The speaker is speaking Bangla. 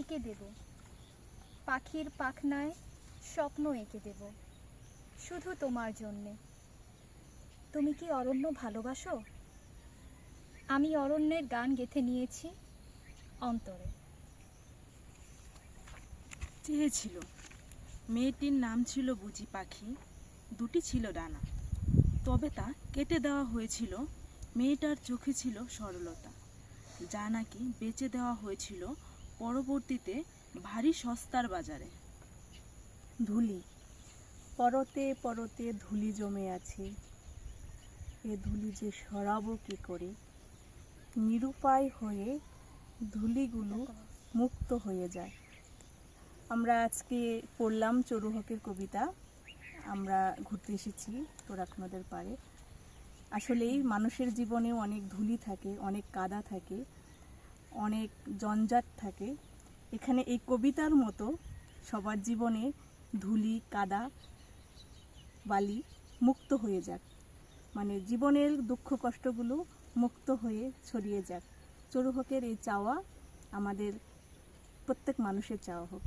এঁকে দেব, পাখির পাখনায় স্বপ্ন এঁকে দেব, শুধু তোমার জন্যে। তুমি কি অরণ্য ভালোবাসো? আমি অরণ্যের গান গেঁথে নিয়েছি অন্তরে। চেয়েছিল, মেয়েটির নাম ছিল বুঝি পাখি, দুটি ছিল ডানা, তবে তা কেটে দেওয়া হয়েছিল। মেয়েটার চোখে ছিল সরলতা, যা নাকি বেচে দেওয়া হয়েছিল পরবর্তীতে ভারী সস্তার বাজারে। ধুলি, পরতে পরতে ধুলি জমে আছে, এ ধুলি যে সরাবো কী করে? নিরুপায় হয়ে ধুলিগুলো মুক্ত হয়ে যায়। আমরা আজকে পড়লাম চড়ুহকের কবিতা। আমরা ঘুরতে এসেছি তোরাক নদের পাড়ে। আসলেই মানুষের জীবনেও অনেক ধুলি থাকে, অনেক কাদা থাকে, অনেক জঞ্জাট থাকে। এখানে এই কবিতার মতো সবার জীবনে ধুলি, কাদা, বালি মুক্ত হয়ে যাক, মানে জীবনের দুঃখ কষ্টগুলো মুক্ত হয়ে ছড়িয়ে যাক। চড়ুহকের এই চাওয়া আমাদের প্রত্যেক মানুষের চাওয়া হোক।